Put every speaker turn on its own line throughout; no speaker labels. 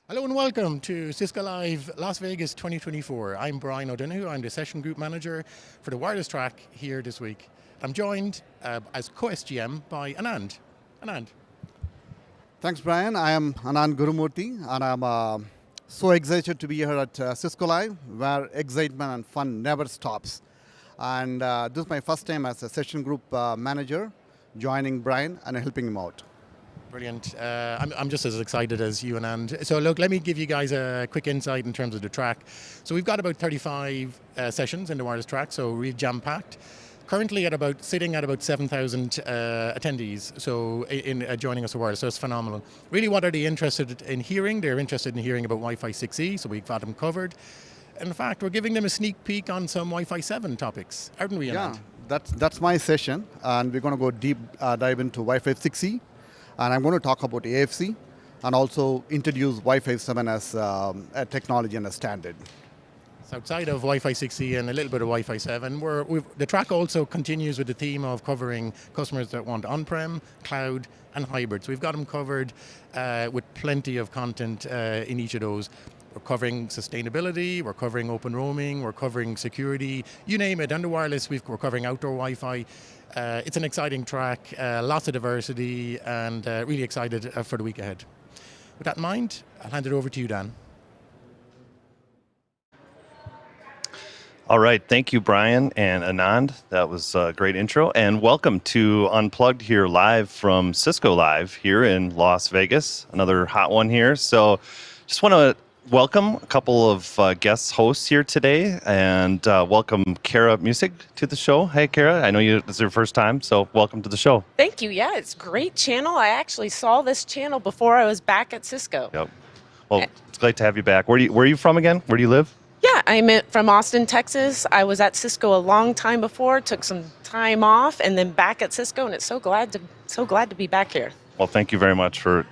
Hello and welcome to Cisco Live Las Vegas 2024. I'm Brian O'Donoghue. I'm the Session Group Manager for the wireless track here this week. I'm joined as co-SGM by Anand. Anand.
Thanks, Brian. I am Anand Gurumurthy, and I'm so excited to be here at Cisco Live, where excitement and fun never stops. And this is my first time as a Session Group Manager, joining Brian and helping him out.
Brilliant. I'm just as excited as you, Anand. So look, let me give you guys a quick insight in terms of the track. So we've got about 35 sessions in the wireless track, so really jam-packed. Currently sitting at about 7,000 attendees, so in joining us at wireless, so it's phenomenal. Really, what are they interested in hearing? They're interested in hearing about Wi-Fi 6E, so we've got them covered. In fact, we're giving them a sneak peek on some Wi-Fi 7 topics, aren't we, Anand?
Yeah, that's my session, and we're going to go deep dive into Wi-Fi 6E. And I'm going to talk about AFC and also introduce Wi-Fi 7 as a technology and a standard.
So outside of Wi-Fi 6E and a little bit of Wi-Fi 7, the track also continues with the theme of covering customers that want on-prem, cloud, and hybrid. So we've got them covered with plenty of content in each of those. We're covering sustainability, we're covering open roaming, we're covering security, you name it. Under wireless, we're covering outdoor Wi-Fi. It's an exciting track, lots of diversity, and really excited for the week ahead. With that in mind, I'll hand it over to you, Dan.
All right, thank you, Brian and Anand. That was a great intro. And welcome to Unplugged here live from Cisco Live here in Las Vegas. Another hot one here. So just want to welcome a couple of guest hosts here today, and welcome Kara Music to the show. Hey, Kara, I know this is your first time, so welcome to the show.
Thank you. Yeah, it's a great channel. I actually saw this channel before I was back at Cisco.
Yep. Well, it's great to have you back. Where are you from again? Where do you live?
Yeah, I'm from Austin, Texas. I was at Cisco a long time before, took some time off, and then back at Cisco, and it's so glad to be back here.
Well, thank you very much for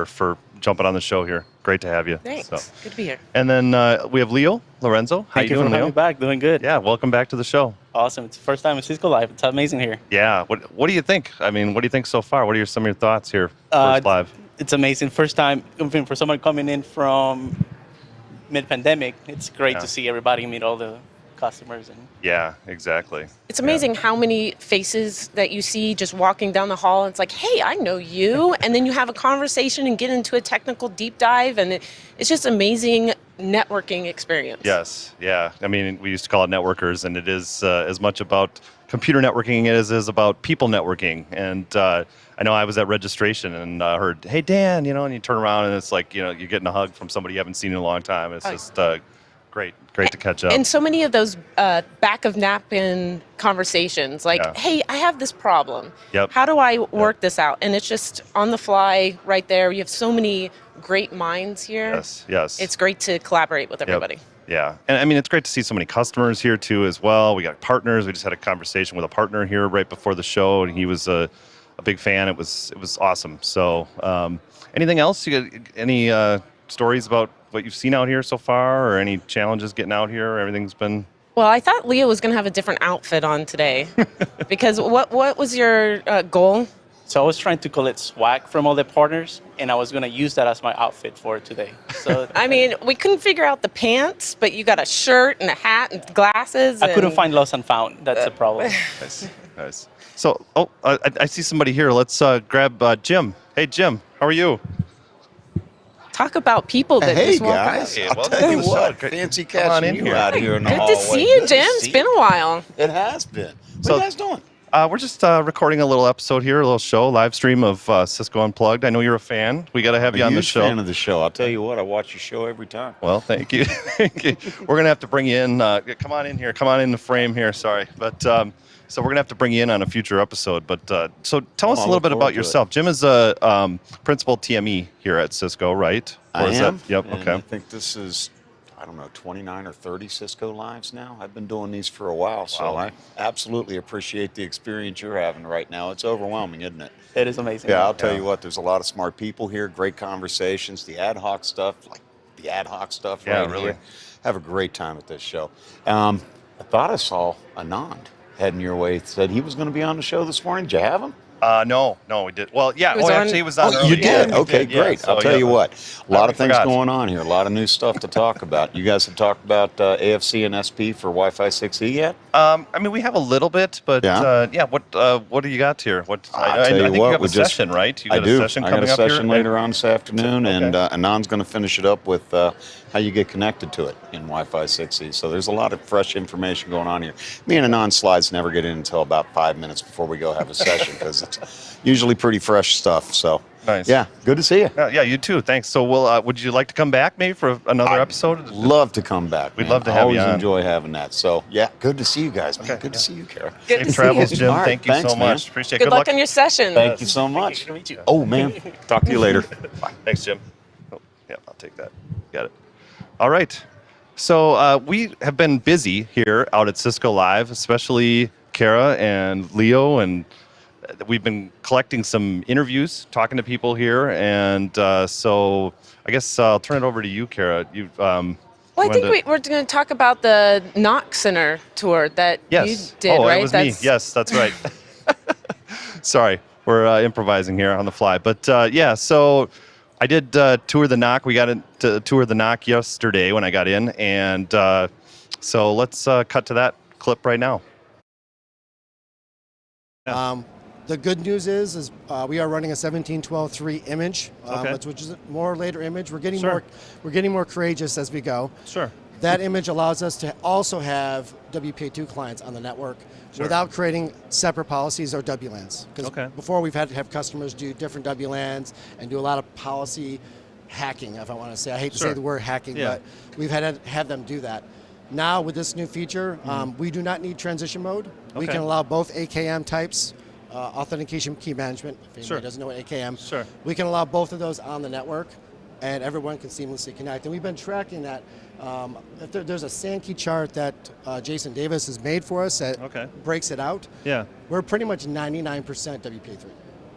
for jumping on the show here. Great to have you.
Thanks.
So.
Good to be here.
And then we have Leo Lorenzo. How
Thank
you
you
doing,
for
Leo?
having me back. Doing good.
Yeah, welcome back to the show.
Awesome. It's the first time at CiscoLive. It's amazing here.
Yeah. What do you think? I mean, what do you think so far? What are some of your thoughts here first live?
It's amazing. First time for someone coming in from mid-pandemic. It's great to see everybody, meet all the customers.
Yeah, exactly.
It's amazing how many faces that you see just walking down the hall. It's like, hey, I know you. And then you have a conversation and get into a technical deep dive. And it's just amazing networking experience.
Yes. Yeah. I mean, we used to call it networkers, and it is as much about computer networking as it is about people networking. And I know I was at registration and heard, hey, Dan, and you turn around and it's like, you're getting a hug from somebody you haven't seen in a long time. It's just great to catch up.
And so many of those back of napkin conversations, like, hey, I have this problem.
Yep.
How do I work this out? And it's just on the fly right there. You have so many great minds here.
Yes.
It's great to collaborate with everybody.
Yep. Yeah. And I mean, it's great to see so many customers here too as well. We got partners. We just had a conversation with a partner here right before the show, and he was a big fan. It was awesome. So anything else? You got any stories about what you've seen out here so far, or any challenges getting out here? Everything's been...
Well, I thought Leo was going to have a different outfit on today. Because what was your goal?
So I was trying to collect swag from all the partners, and I was going to use that as my outfit for today. So
I mean, we couldn't figure out the pants, but you got a shirt and a hat and glasses.
I couldn't find lost and found. That's the problem.
Nice. So, I see somebody here. Let's grab Jim. Hey, Jim, how are you?
Talk about people that just walk
guys,
Hey,
I'll
welcome
tell
to
you
the
what,
show.
fancy
Come on in
catching you
here.
out here in the
Good
hallway.
to see you, Jim. It's been a while.
It has been. What
So-
are you guys doing?
We're just recording a little episode here, a little show, live stream of Cisco Unplugged. I know you're a fan. We got to have you on the show.
I'm a fan of the show. I'll tell you what, I watch your show every time.
Well, thank you. Thank you. We're going to have to bring you in. Come on in here. Come on in the frame here. Sorry. But so we're going to have to bring you in on a future episode. But so tell us a
I'll
little
look
bit about
forward to
yourself. Jim is a principal TME here at Cisco, right?
I am.
Yep.
And
Okay.
I think this is, I don't know, 29 or 30 Cisco Lives now. I've been doing these for a while, so
Wow.
I absolutely appreciate the experience you're having right now. It's overwhelming, isn't it?
It is amazing.
Yeah, I'll tell you what, there's a lot of smart people here, great conversations, the ad hoc stuff,
Yeah,
right
really.
here. Have a great time at this show. I thought I saw Anand heading your way. Said he was going to be on the show this morning. Did you have him?
No, we did. Well, yeah.
It was
Actually, it was on
Oh,
early.
you did?
Yeah,
Okay,
yeah.
great.
So,
I'll tell you what, a lot
we
of things
forgot.
going on here, a lot of new stuff to talk about. You guys have talked about AFC and SP for Wi-Fi 6E yet?
I mean, we have a little bit, but
Yeah.
what do you got here? What
I'll
I
tell you
think
what,
you have
we
a
just-
session, right? You
I
got a
do.
session
I got
coming
a
up here?
session later on this afternoon,
Okay.
and Anand's going to finish it up with how you get connected to it in Wi-Fi 6E. So there's a lot of fresh information going on here. Me and Anand's slides never get in until about 5 minutes before we go have a session because it's usually pretty fresh stuff. So
Nice.
yeah, good to see you.
Yeah, you too. Thanks. So, would you like to come back maybe for another episode?
Love to come back.
We'd
man.
love to have you
Always
on.
enjoy having that. So yeah, good to see you guys, man.
Okay,
Good to
yeah.
see you, Kara.
Good to
Safe
see
travels,
you.
Jim.
All right,
Thank you
thanks,
so
man.
much. Appreciate it.
Good luck on your session.
Thank you so much.
Good to meet you.
Oh man, talk to you later. Bye.
Thanks, Jim. Oh, yeah, I'll take that. Got it. All right. So we have been busy here out at Cisco Live, especially Kara and Leo, and we've been collecting some interviews, talking to people here, and so I guess I'll turn it over to you, Kara. You've
Well, I think we're going to talk about the Knox Center tour that
yes.
you did,
oh,
right?
it was me. Yes, that's right. Sorry, we're improvising here on the fly, but yeah. So I did tour the Knock. We got to tour the Knock yesterday when I got in, and so let's cut to that clip right now.
The good news is we are running a 1712.3 image,
Okay.
which is a more later image. We're getting
Sure.
we're getting more courageous as we go.
Sure.
That image allows us to also have WPA2 clients on the network without creating separate policies or WLANs. Because
Okay.
before we've had to have customers do different WLANs and do a lot of policy hacking, if I want to say. I hate to
Sure.
say the word hacking,
Yeah.
but we've had to have them do that. Now with this new feature, we do not need transition mode. We
Okay.
can allow both AKM types, authentication key management, if anybody
Sure.
doesn't know what AKM.
Sure.
We can allow both of those on the network, and everyone can seamlessly connect. And we've been tracking that. If there's a Sankey chart that Jason Davis has made for us that
Okay.
breaks it out,
Yeah.
we're pretty much 99% WPA3.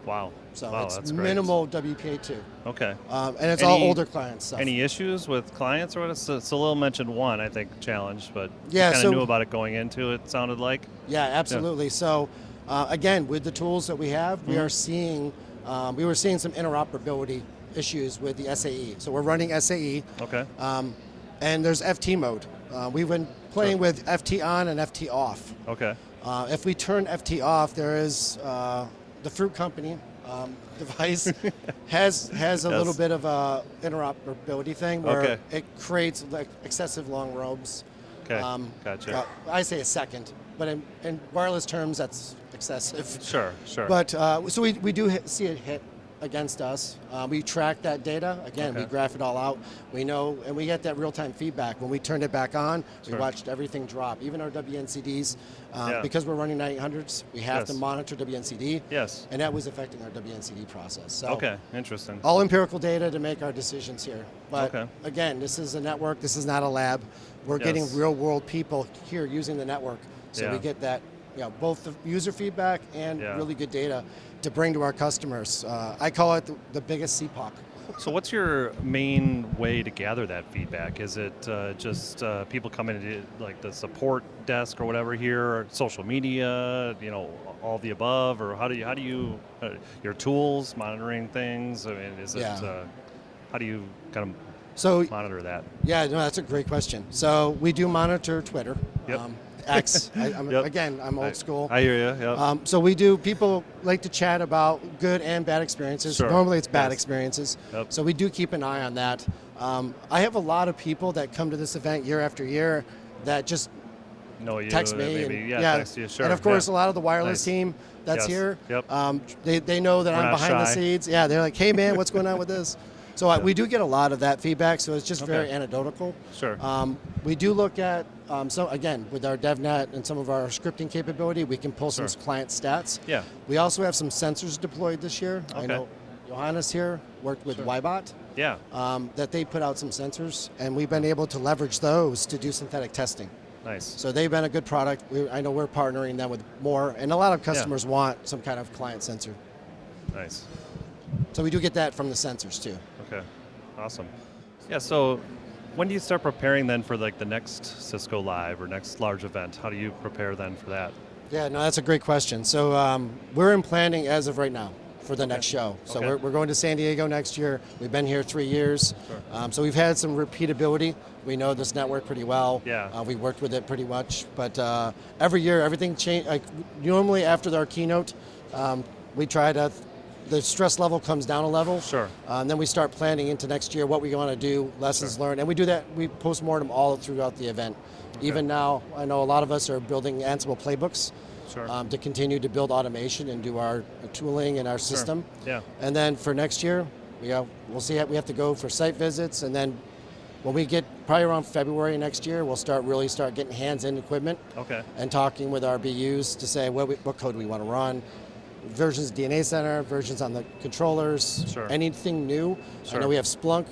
Wow.
So
wow,
it's
that's great.
minimal WPA2.
Okay.
And it's all
Any-
older clients stuff.
Any issues with clients or what? Salil mentioned one, I think, challenge, but
Yeah,
kind of
so-
knew about it going into it. Sounded like.
Yeah, absolutely. So again, with the tools that we have, we are seeing we were seeing some interoperability issues with the SAE. So we're running SAE,
Okay.
and there's FT mode. We've been playing with FT on and FT off.
Okay.
If we turn FT off, there is the Fruit Company device has a little bit of a interoperability thing where
Okay.
it creates like excessive long robes.
Okay. Gotcha.
I say a second, but in wireless terms, that's excessive.
Sure. Sure.
But so we do see it hit against us. We track that data. Again, we
Okay.
graph it all out. We know, and we get that real-time feedback. When we turned it back on, we
Sure.
watched everything drop, even our WNCDs.
Yeah.
Because we're running 9800s, we have to
Yes.
monitor WNCD.
Yes.
And that was affecting our WNCD process. So
Okay. Interesting.
all empirical data to make our decisions here. But
Okay.
again, this is a network. This is not a lab. We're getting
Yes.
real-world people here using the network. So
Yeah.
we get that, both the user feedback and
Yeah.
really good data to bring to our customers. I call it the biggest CPOC.
So, what's your main way to gather that feedback? Is it just people coming into like the support desk or whatever here, or social media, all the above, or how do you your tools monitoring things? I mean, is it
Yeah.
how do you kind
So
of monitor that?
yeah, no, that's a great question. So we do monitor Twitter.
Yep.
X.
Yep.
Again, I'm old school.
I hear you. Yep.
So we do. People like to chat about good and bad experiences.
Sure.
Normally, it's bad
Yes.
experiences.
Yep.
So we do keep an eye on that. I have a lot of people that come to this event year after year that just
No, you
text me.
maybe
and,
text you. Sure.
And of course,
yeah.
a lot of the wireless
Nice.
team that's
Yes.
here.
Yep.
They know that
We're
I'm
not
behind the
shy.
scenes. Yeah, they're like, hey man, what's going on with this? So we do get a lot of that feedback. So it's just very
Okay.
anecdotal.
Sure.
We do look at, so again, with our DevNet and some of our scripting capability, we can pull
Sure.
some client stats.
Yeah.
We also have some sensors deployed this year. I
Okay.
know Johannes here worked with Wifibot,
Yeah.
that they put out some sensors, and we've been able to leverage those to do synthetic testing.
Nice.
So they've been a good product. I know we're partnering them with more, and a lot of customers want some kind of client sensor.
Nice.
So we do get that from the sensors too.
Okay, awesome. Yeah, so when do you start preparing then for like the next Cisco Live or next large event? How do you prepare then for that?
Yeah, no, that's a great question. So we're in planning as of right now for the next show. So we're going to San Diego next year. We've been here 3 years.
Sure.
So we've had some repeatability. We know this network pretty well.
Yeah.
We worked with it pretty much. But every year, everything change. Like normally after our keynote, we try to, the stress level comes down a level.
Sure.
And then we start planning into next year what we want to do, lessons learned. And we do that, we postmortem all throughout the event. Even now, I know a lot of us are building Ansible playbooks.
Sure.
To continue to build automation and do our tooling and our system.
Yeah.
And then for next year, we'll see. We have to go for site visits, and then when we get probably around February next year, we'll start getting hands-in equipment.
Okay.
And talking with our BUs to say what code we want to run, versions of DNA Center, versions on the controllers,
Sure.
anything new.
Sure.
I know we have Splunk.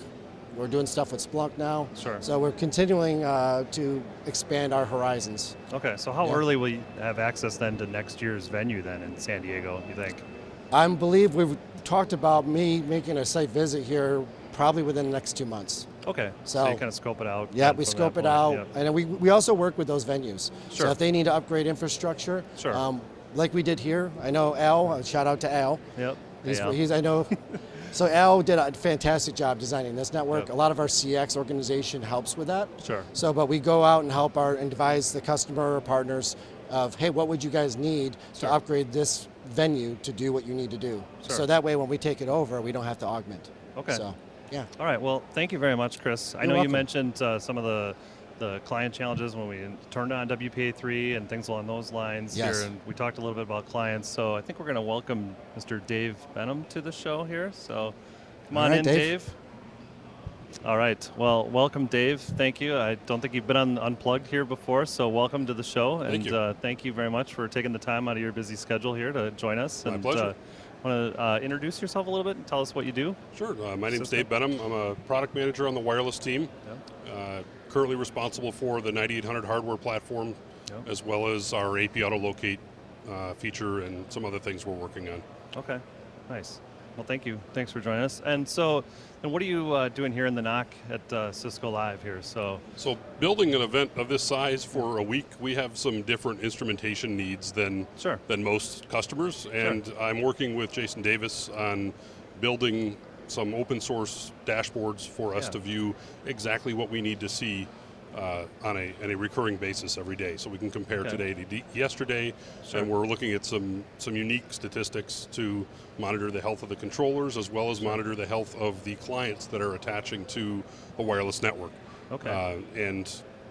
We're doing stuff with Splunk now.
Sure.
So we're continuing to expand our horizons.
Okay, so how
Yeah.
early will you have access then to next year's venue then in San Diego, you think?
I believe we've talked about me making a site visit here probably within the next 2 months.
Okay,
So-
you kind of scope it out.
Yeah,
then
we
from
scope
that
it
point,
out,
yeah.
and we also work with those venues.
Sure.
So if they need to upgrade infrastructure,
Sure.
like we did here, I know Al, shout out to Al.
Yep.
He's,
Yeah.
he's I know. So Al did a fantastic job designing this network.
Yep.
A lot of our CX organization helps with that.
Sure.
So, but we go out and help and advise the customer or partners of, hey, what would you guys need
Sure.
to upgrade this venue to do what you need to do?
Sure.
So that way, when we take it over, we don't have to augment.
Okay.
So, yeah.
All right, well, thank you very much, Chris. I
You're
know
welcome.
you mentioned some of the client challenges when we turned on WPA3 and things along those lines
Yes.
here, and we talked a little bit about clients, so I think we're going to welcome Mr. Dave Benham to the show here, so come
All
on
right,
in,
Dave.
Dave. All right, well, welcome, Dave. Thank you. I don't think you've been on Unplugged here before, so welcome to the show, and thank you very much for taking the time out of your busy schedule here to join us.
My pleasure.
Want to introduce yourself a little bit and tell us what you do?
Sure. My name's
Cisco.
Dave Benham. I'm a product manager on the wireless team. Currently responsible for the 9800 hardware platform,
Yep.
as well as our AP Auto Locate feature and some other things we're working on.
Okay, nice. Well, thank you. Thanks for joining us. And so, and what are you doing here in the NOC at CiscoLive here? So
building an event of this size for a week, we have some different instrumentation needs than
Sure.
most customers, and I'm working with Jason Davis on building some open source dashboards for us
Yeah.
to view exactly what we need to see on a recurring basis every day. So we can compare
Okay.
today to yesterday,
Sure.
and we're looking at some unique statistics to monitor the health of the controllers as well as monitor the health of the clients that are attaching to a wireless network.
Okay.
And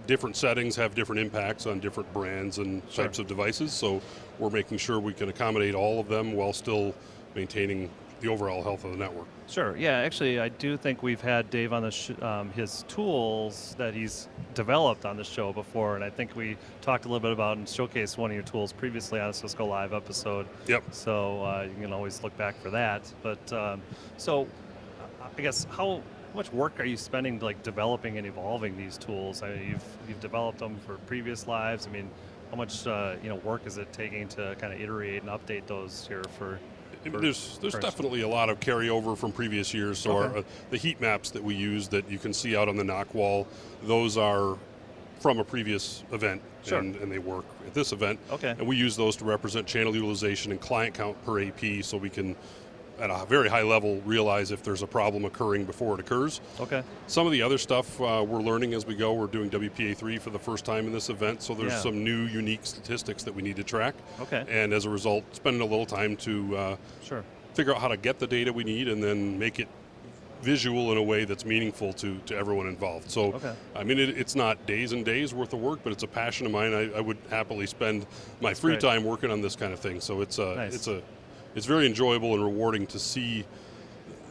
different settings have different impacts on different brands and
Sure.
types of devices, so we're making sure we can accommodate all of them while still maintaining the overall health of the network.
Sure. Yeah, actually, I do think we've had Dave on the his tools that he's developed on the show before, and I think we talked a little bit about and showcased one of your tools previously on a Cisco Live episode.
Yep.
So you can always look back for that. But so, I guess how much work are you spending like developing and evolving these tools? I mean, you've developed them for previous lives. I mean, how much work is it taking to kind of iterate and update those here for?
There's
current-
definitely a lot of carryover from previous years. So
Okay.
the heat maps that we use that you can see out on the NOC wall, those are from a previous event,
Sure.
and they work at this event.
Okay.
And we use those to represent channel utilization and client count per AP, so we can, at a very high level, realize if there's a problem occurring before it occurs.
Okay.
Some of the other stuff we're learning as we go. We're doing WPA3 for the first time in this event, so there's
Yeah.
some new unique statistics that we need to track.
Okay.
And as a result, spending a little time to
Sure.
figure out how to get the data we need and then make it visual in a way that's meaningful to everyone involved. So,
Okay.
I mean, it's not days and days worth of work, but it's a passion of mine. I would happily spend my free
great.
time working on this kind of thing. So it's
Nice.
it's very enjoyable and rewarding to see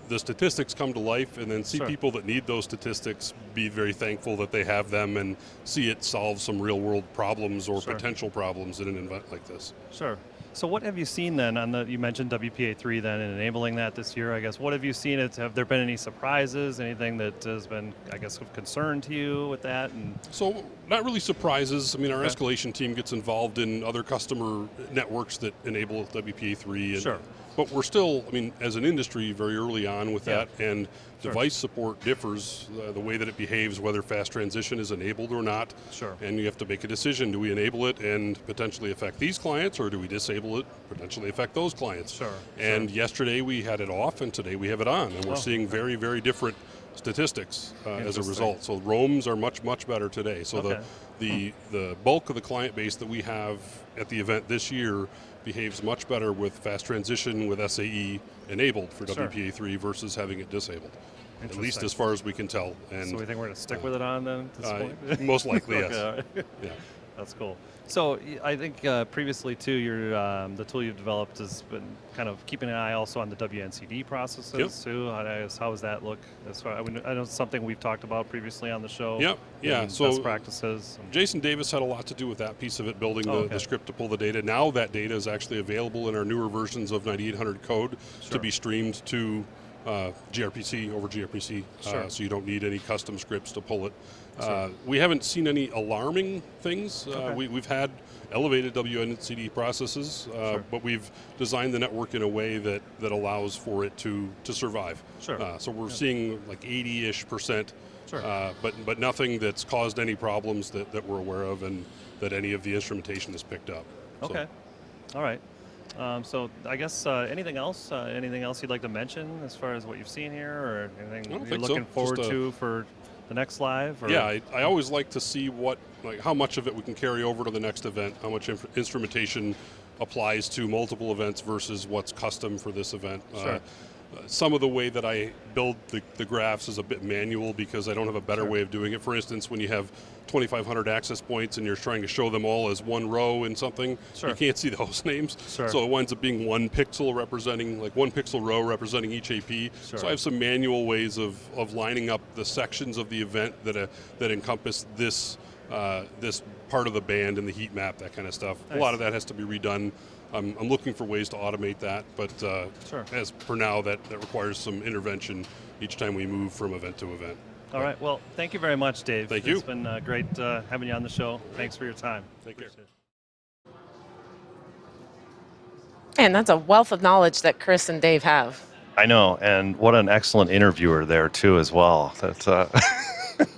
the statistics come to life and then see
Sure.
people that need those statistics be very thankful that they have them and see it solve some real world problems or
Sure.
potential problems in an event like this.
Sure. So what have you seen then on you mentioned WPA3 then and enabling that this year, I guess. What have you seen? Have there been any surprises, anything that has been, I guess, of concern to you with that? And
So, not really surprises. I mean, our
Okay.
escalation team gets involved in other customer networks that enable WPA3. And
Sure.
but we're still, I mean, as an industry, very early on with that, and device support differs the way that it behaves, whether fast transition is enabled or not.
Sure.
And you have to make a decision: do we enable it and potentially affect these clients, or do we disable it, potentially affect those clients?
Sure.
And yesterday we had it off, and today we have it on, and we're seeing very, very different statistics as a result. So roams are much, much better today. So the bulk of the client base that we have at the event this year behaves much better with fast transition with SAE enabled for WPA3 versus having it disabled. At least as far as we can tell. And
so we think we're going to stick with it on then at this point?
Most likely, yes.
Yeah. That's cool. So I think previously too, the tool you've developed has been kind of keeping an eye also on the WNCD processes too. How does that look? As far, I know it's something we've talked about previously on the show.
Yep. Yeah. So
best practices.
Jason Davis had a lot to do with that piece of it, building the script to pull the data. Now that data is actually available in our newer versions of 9800 code to be streamed to gRPC over gRPC, so you don't need any custom scripts to pull it. We haven't seen any alarming things. We've had elevated WNCD processes, but we've designed the network in a way that allows for it to survive. So we're seeing like 80-ish%, but nothing that's caused any problems that we're aware of and that any of the instrumentation has picked up.
Okay. All right. So I guess anything else you'd like to mention as far as what you've seen here, or anything you're looking forward to for the next live? Or?
Yeah, I always like to see how much of it we can carry over to the next event, how much instrumentation applies to multiple events versus what's custom for this event. Some of the way that I build the graphs is a bit manual because I don't have a better way of doing it. For instance, when you have 2,500 access points and you're trying to show them all as one row in something, you can't see the host names. So it winds up being one pixel representing, like one pixel row representing each AP. So I have some manual ways of lining up the sections of the event that encompass this part of the band and the heat map, that kind of stuff. A lot of that has to be redone. I'm looking for ways to automate that, but as for now, that requires some intervention each time we move from event to event.
All right. Well, thank you very much, Dave.
Thank you.
It's been great having you on the show. Thanks for your time.
Take care.
And that's a wealth of knowledge that Chris and Dave have.
I know, and what an excellent interviewer there too as well. That's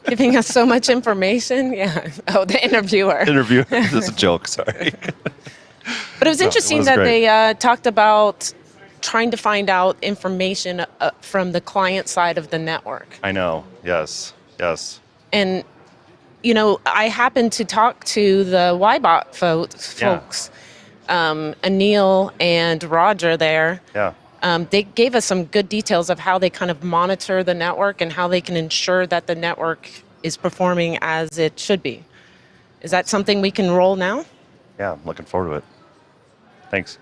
Giving us so much information. Yeah. Oh, the interviewer.
Interviewer. That's a joke. Sorry.
But it was interesting that they talked about trying to find out information from the client side of the network.
I know. Yes.
And, I happened to talk to the Wifibot folks, Anil and Roger there.
Yeah.
They gave us some good details of how they kind of monitor the network and how they can ensure that the network is performing as it should be. Is that something we can roll now?
Yeah, I'm looking forward to it. Thanks.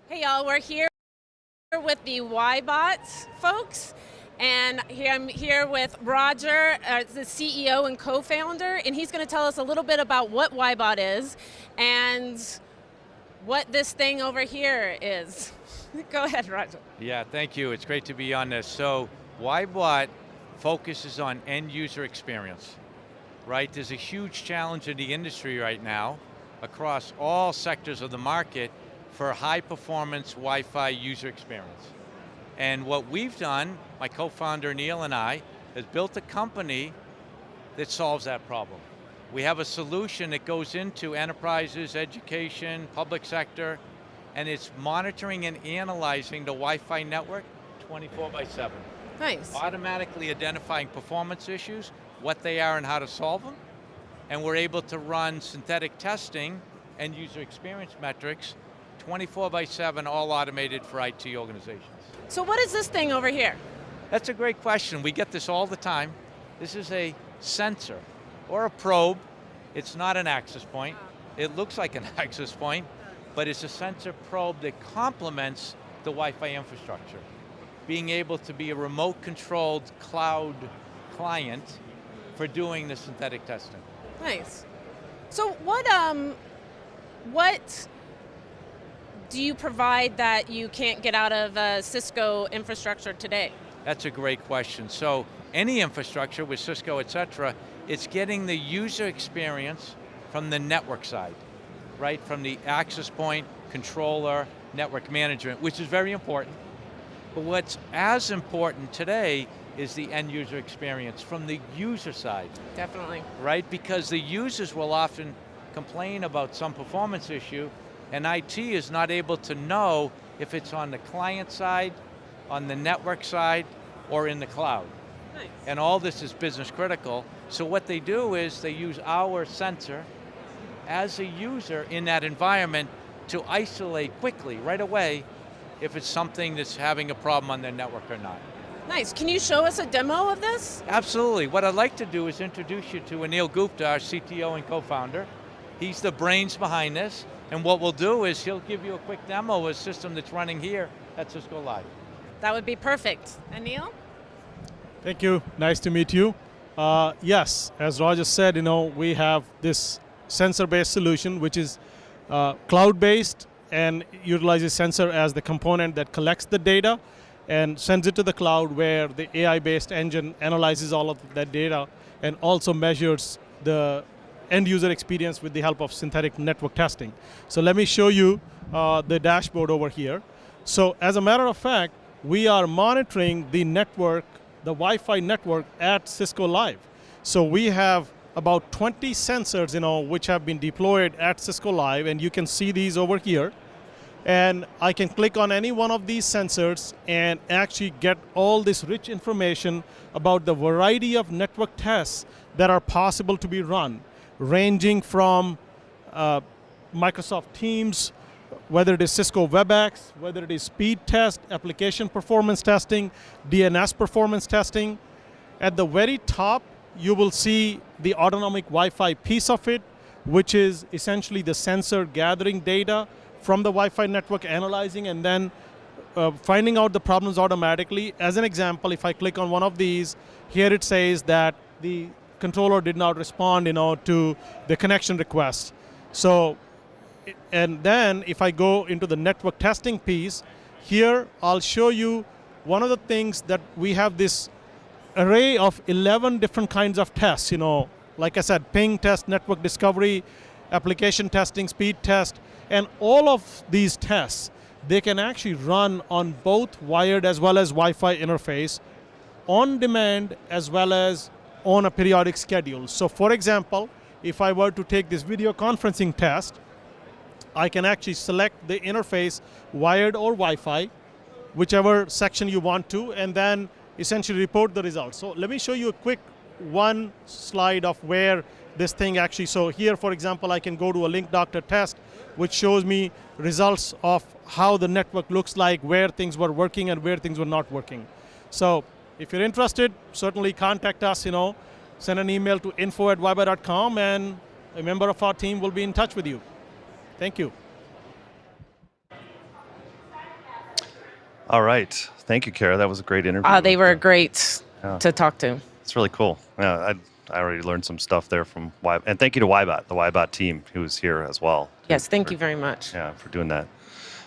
Hey y'all, we're here with the Wifibot folks, and I'm here with Roger, the CEO and co-founder, and he's going to tell us a little bit about what Wifibot is and what this thing over here is. Go ahead, Roger.
Yeah, thank you. It's great to be on this. So Wifibot focuses on end user experience, right? There's a huge challenge in the industry right now across all sectors of the market for high performance Wi-Fi user experience. And what we've done, my co-founder Neil and I, has built a company that solves that problem. We have a solution that goes into enterprises, education, public sector, and it's monitoring and analyzing the Wi-Fi network 24/7.
Nice.
Automatically identifying performance issues, what they are and how to solve them, and we're able to run synthetic testing and user experience metrics 24/7, all automated for IT organizations.
So what is this thing over here?
That's a great question. We get this all the time. This is a sensor or a probe. It's not an access point. It looks like an access point, but it's a sensor probe that complements the Wi-Fi infrastructure. Being able to be a remote controlled cloud client for doing the synthetic testing.
Nice. So what do you provide that you can't get out of Cisco infrastructure today?
That's a great question. So any infrastructure with Cisco, et cetera, it's getting the user experience from the network side, right? From the access point, controller, network management, which is very important. But what's as important today is the end user experience from the user side.
Definitely.
Right, because the users will often complain about some performance issue, and IT is not able to know if it's on the client side, on the network side, or in the cloud.
Nice.
And all this is business critical. So what they do is they use our sensor as a user in that environment to isolate quickly, right away, if it's something that's having a problem on their network or not.
Nice. Can you show us a demo of this?
Absolutely. What I'd like to do is introduce you to Anil Gupta, our CTO and co-founder. He's the brains behind this. And what we'll do is he'll give you a quick demo of a system that's running here at CiscoLive.
That would be perfect. Anil?
Thank you. Nice to meet you. Yes, as Roger said, we have this sensor-based solution, which is cloud-based and utilizes sensor as the component that collects the data and sends it to the cloud, where the AI-based engine analyzes all of that data and also measures the end user experience with the help of synthetic network testing. So let me show you the dashboard over here. So as a matter of fact, we are monitoring the network, the Wi-Fi network at CiscoLive. So we have about 20 sensors, which have been deployed at CiscoLive, and you can see these over here. And I can click on any one of these sensors and actually get all this rich information about the variety of network tests that are possible to be run, ranging from Microsoft Teams, whether it is Cisco WebEx, whether it is speed test, application performance testing, DNS performance testing. At the very top, you will see the autonomic Wi-Fi piece of it, which is essentially the sensor gathering data from the Wi-Fi network, analyzing, and then finding out the problems automatically. As an example, if I click on one of these, here it says that the controller did not respond to the connection request. So, and then if I go into the network testing piece, here I'll show you one of the things that we have this array of 11 different kinds of tests, like I said, ping test, network discovery, application testing, speed test, and all of these tests, they can actually run on both wired as well as Wi-Fi interface, on demand as well as on a periodic schedule. So for example, if I were to take this video conferencing test, I can actually select the interface, wired or Wi-Fi, whichever section you want to, and then essentially report the results. So let me show you a quick one slide of where this thing actually, so here for example, I can go to a link doctor test, which shows me results of how the network looks like, where things were working and where things were not working. So if you're interested, certainly contact us, send an email to info@wifibot.com, and a member of our team will be in touch with you. Thank you.
All right. Thank you, Kara. That was a great interview.
They were great to talk to.
It's really cool. Yeah, I already learned some stuff there from Wifibot. And thank you to Wifibot, the Wifibot team, who was here as well.
Yes, thank you very much.
Yeah, for doing that.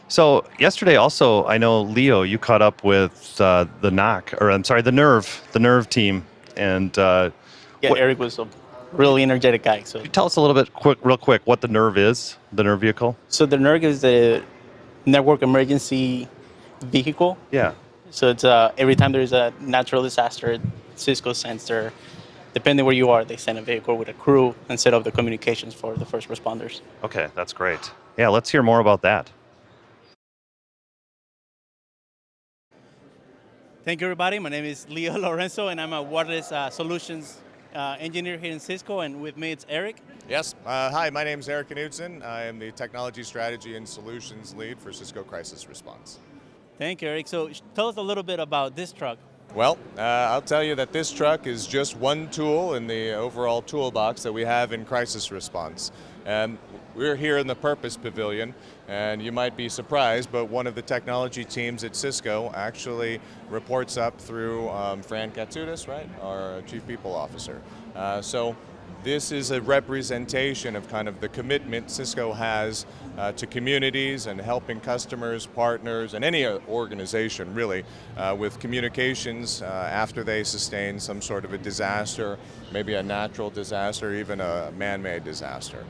So yesterday also, I know, Leo, you caught up with the Nerve team. And
Eric was a really energetic guy. So
could you tell us a little bit real quick, what the Nerve is, the Nerve vehicle?
So the Nerve is the network emergency vehicle.
Yeah.
So it's every time there's a natural disaster, Cisco sensor, depending where you are, they send a vehicle with a crew and set up the communications for the first responders.
Okay, that's great. Yeah, let's hear more about that.
Thank you, everybody. My name is Leo Lorenzo, and I'm a wireless solutions engineer here in Cisco, and with me it's Eric.
Yes. Hi, my name is Eric Knudsen. I am the Technology Strategy and Solutions Lead for Cisco Crisis Response.
Thank you, Eric. So tell us a little bit about this truck.
Well, I'll tell you that this truck is just one tool in the overall toolbox that we have in crisis response. We're here in the Purpose Pavilion, and you might be surprised, but one of the technology teams at Cisco actually reports up through Fran Katsoudas, right, our Chief People Officer. So this is a representation of kind of the commitment Cisco has to communities and helping customers, partners, and any organization really with communications after they sustain some sort of a disaster, maybe a natural disaster, even a man-made disaster.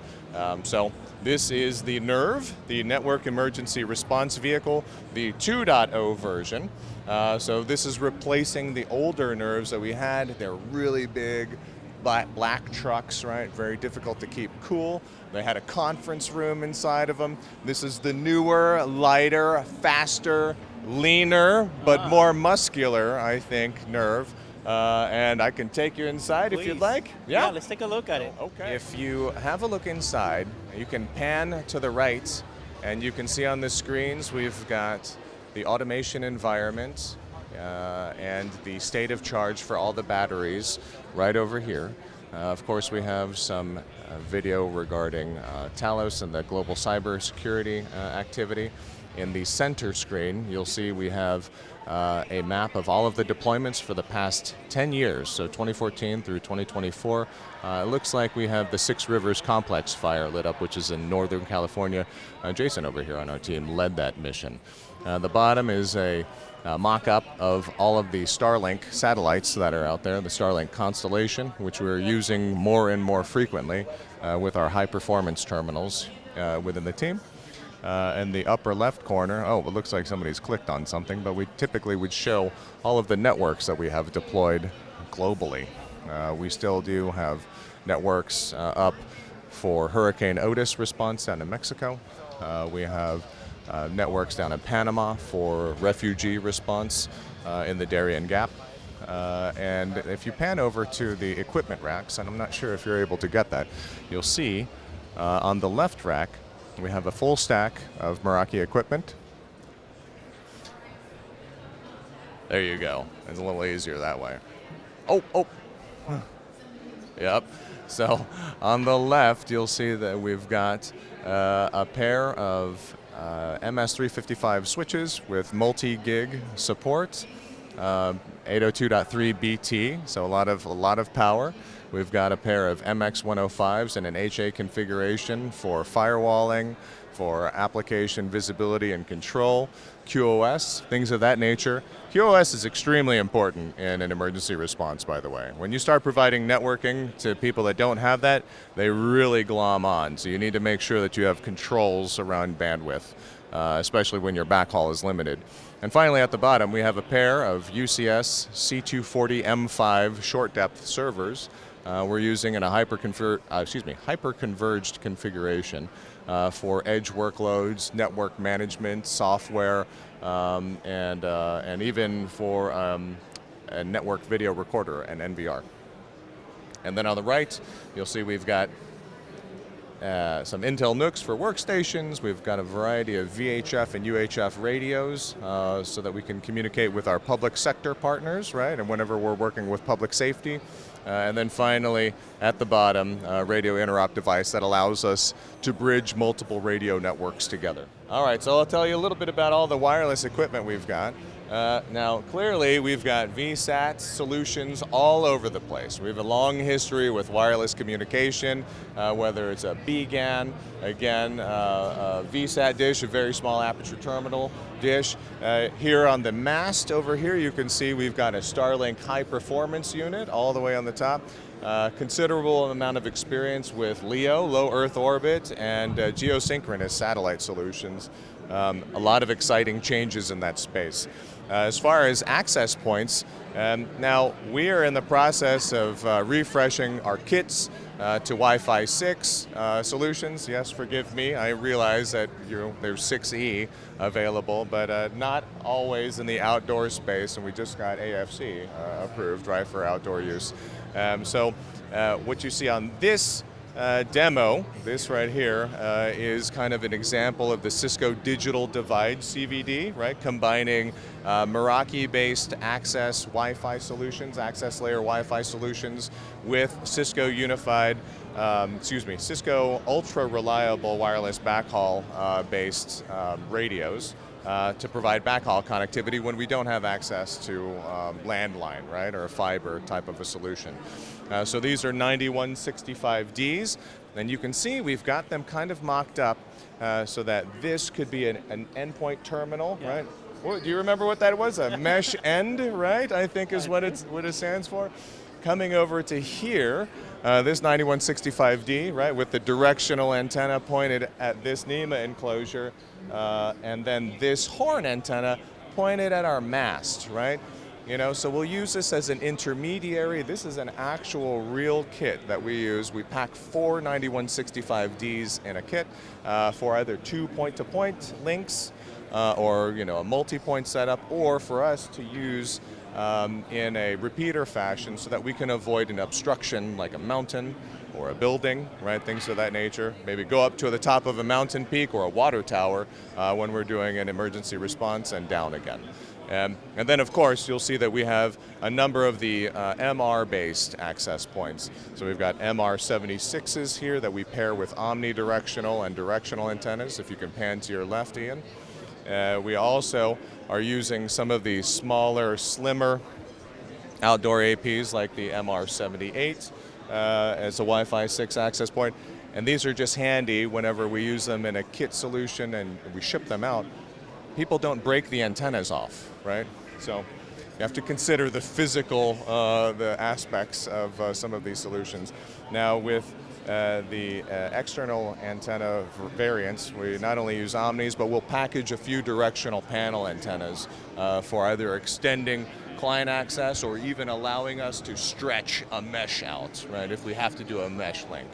So this is the NERV, the Network Emergency Response Vehicle, the 2.0 version. So this is replacing the older NERVs that we had. They're really big, black trucks, right? Very difficult to keep cool. They had a conference room inside of them. This is the newer, lighter, faster, leaner, but more muscular, I think, NERV. And I can take you inside if you'd like.
Yeah, let's take a look at it.
Okay. If you have a look inside, you can pan to the right, and you can see on the screens we've got the automation environment and the state of charge for all the batteries right over here. Of course, we have some video regarding Talos and the global cybersecurity activity. In the center screen, you'll see we have a map of all of the deployments for the past 10 years, so 2014 through 2024. It looks like we have the Six Rivers Complex fire lit up, which is in Northern California. Jason over here on our team led that mission. The bottom is a mock-up of all of the Starlink satellites that are out there, the Starlink constellation, which we're using more and more frequently with our high-performance terminals within the team. In the upper left corner, oh, it looks like somebody's clicked on something, but we typically would show all of the networks that we have deployed globally. We still do have networks up for Hurricane Otis response down in Mexico. We have networks down in Panama for refugee response in the Darien Gap. And if you pan over to the equipment racks, and I'm not sure if you're able to get that, you'll see on the left rack we have a full stack of Meraki equipment. There you go. It's a little easier that way. Oh. Yep. So on the left, you'll see that we've got a pair of MS355 switches with multi-gig support, 802.3 BT, so a lot of power. We've got a pair of MX105s and an HA configuration for firewalling, for application visibility and control, QoS, things of that nature. QoS is extremely important in an emergency response, by the way. When you start providing networking to people that don't have that, they really glom on. So you need to make sure that you have controls around bandwidth, especially when your backhaul is limited. And finally, at the bottom, we have a pair of UCS C240 M5 short depth servers. We're using in a hyper-converged configuration for edge workloads, network management, software, and even for a network video recorder, an NVR. And then on the right, you'll see we've got some Intel NUCs for workstations. We've got a variety of VHF and UHF radios so that we can communicate with our public sector partners, right? And whenever we're working with public safety. And then finally, at the bottom, a radio interrupt device that allows us to bridge multiple radio networks together. All right, so I'll tell you a little bit about all the wireless equipment we've got. Now, clearly, we've got VSAT solutions all over the place. We have a long history with wireless communication, whether it's a BGAN, again, a VSAT dish, a very small aperture terminal dish. Here on the mast over here, you can see we've got a Starlink high performance unit all the way on the top. Considerable amount of experience with LEO, low Earth orbit, and geosynchronous satellite solutions. A lot of exciting changes in that space. As far as access points, now we are in the process of refreshing our kits to Wi-Fi 6 solutions. Yes, forgive me, I realize that there's 6E available, but not always in the outdoor space, and we just got AFC approved, right, for outdoor use. So what you see on this demo, this right here, is kind of an example of the Cisco Digital Divide CVD, right? Combining Meraki-based access Wi-Fi solutions, access layer Wi-Fi solutions with Cisco Unified, Cisco Ultra Reliable Wireless Backhaul based radios to provide backhaul connectivity when we don't have access to landline, right, or a fiber type of a solution. So these are 9165Ds. And you can see we've got them kind of mocked up so that this could be an endpoint terminal, right? Do you remember what that was? A mesh end, right? I think is what it stands for. Coming over to here, this 9165D, right, with the directional antenna pointed at this NEMA enclosure, and then this horn antenna pointed at our mast, right? You know, so we'll use this as an intermediary. This is an actual real kit that we use. We pack 4 9165Ds in a kit for either 2 point-to-point links or, you know, a multi-point setup, or for us to use in a repeater fashion so that we can avoid an obstruction like a mountain or a building, right? Things of that nature. Maybe go up to the top of a mountain peak or a water tower when we're doing an emergency response, and down again. And then, of course, you'll see that we have a number of the MR-based access points. So we've got MR76s here that we pair with omnidirectional and directional antennas, if you can pan to your left, Ian. We also are using some of the smaller, slimmer outdoor APs like the MR78 as a Wi-Fi 6 access point. And these are just handy whenever we use them in a kit solution and we ship them out. People don't break the antennas off, right? So you have to consider the physical the aspects of some of these solutions. Now with the external antenna variants, we not only use omnis, but we'll package a few directional panel antennas for either extending client access or even allowing us to stretch a mesh out, right, if we have to do a mesh link.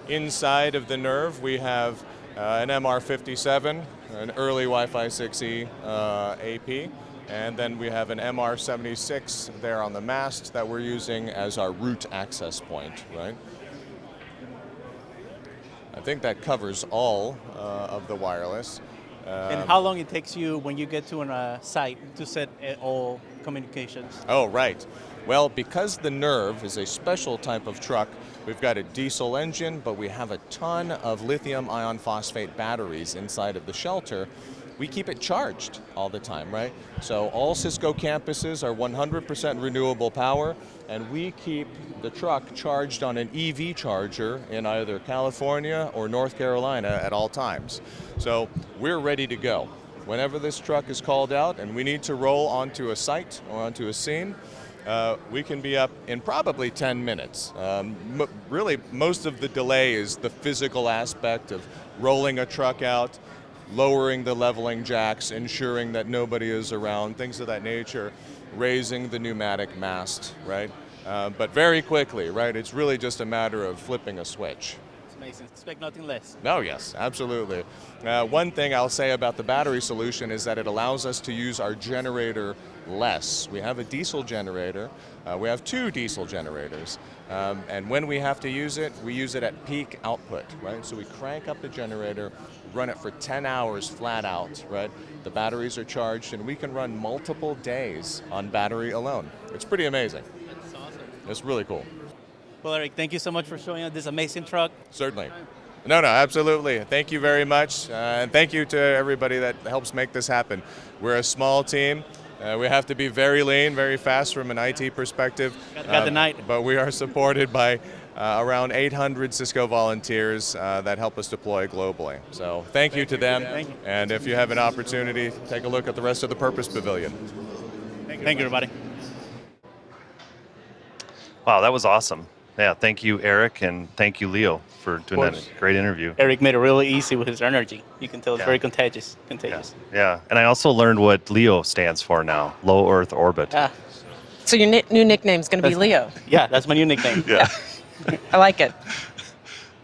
Inside of the nerve, we have an MR57, an early Wi-Fi 6E AP, and then we have an MR76 there on the mast that we're using as our root access point, right? I think that covers all of the wireless.
And how long it takes you when you get to a site to set all communications?
Oh, right. Well, because the Nerve is a special type of truck, we've got a diesel engine, but we have a ton of lithium iron phosphate batteries inside of the shelter. We keep it charged all the time, right? So all Cisco campuses are 100% renewable power, and we keep the truck charged on an EV charger in either California or North Carolina at all times. So we're ready to go. Whenever this truck is called out and we need to roll onto a site or onto a scene, we can be up in probably 10 minutes. Really, most of the delay is the physical aspect of rolling a truck out, lowering the leveling jacks, ensuring that nobody is around, things of that nature, raising the pneumatic mast, right? But very quickly, right? It's really just a matter of flipping a switch.
It's amazing. Expect nothing less.
Oh, yes, absolutely. One thing I'll say about the battery solution is that it allows us to use our generator less. We have a diesel generator. We have 2 diesel generators. And when we have to use it, we use it at peak output, right? So we crank up the generator, run it for 10 hours flat out, right? The batteries are charged, and we can run multiple days on battery alone. It's pretty amazing.
That's awesome.
It's really cool.
Well, Eric, thank you so much for showing us this amazing truck.
Certainly. No, absolutely. Thank you very much. And thank you to everybody that helps make this happen. We're a small team. We have to be very lean, very fast from an IT perspective.
Got the night.
But we are supported by around 800 Cisco volunteers that help us deploy globally. So thank you to them.
Thank you.
And if you have an opportunity, take a look at the rest of the Purpose Pavilion.
Thank you, everybody.
Wow, that was awesome. Yeah, thank you, Eric, and thank you, Leo, for doing that great interview.
Eric made it really easy with his energy. You can tell it's very contagious.
Yeah, and I also learned what Leo stands for now, Low Earth Orbit.
So your new nickname is going to be Leo.
Yeah, that's my new nickname.
Yeah.
I like it.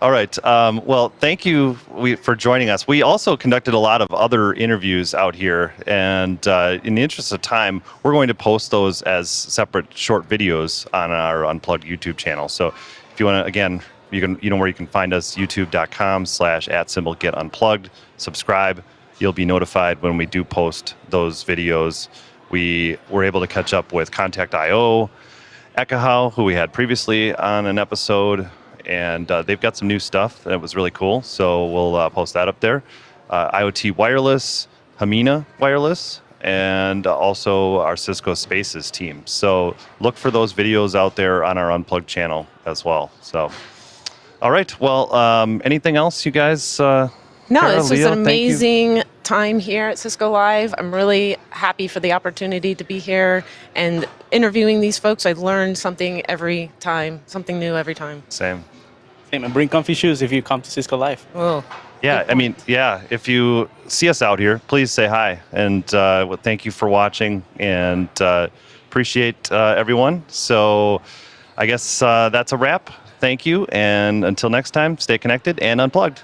All right. Well, thank you for joining us. We also conducted a lot of other interviews out here, and in the interest of time, we're going to post those as separate short videos on our Unplugged YouTube channel. So if you want to, again, you know where you can find us, youtube.com/@GetUnplugged. Subscribe. You'll be notified when we do post those videos. We were able to catch up with Contact.io, Ekahau, who we had previously on an episode, and they've got some new stuff that was really cool, so we'll post that up there. IoT Wireless, Hamina Wireless, and also our Cisco Spaces team. So look for those videos out there on our Unplugged channel as well. So, all right. Well, anything else, you guys?
No,
Kara,
this was
Leo,
an amazing time here at Cisco Live. I'm really happy for the opportunity to be here and interviewing these folks. I learned something every time, something new every time.
Same.
And bring comfy shoes if you come to Cisco Live.
Oh.
Yeah, I mean, yeah, if you see us out here, please say hi. And well, thank you for watching, and appreciate everyone. So I guess that's a wrap. Thank you. And until next time, stay connected and unplugged.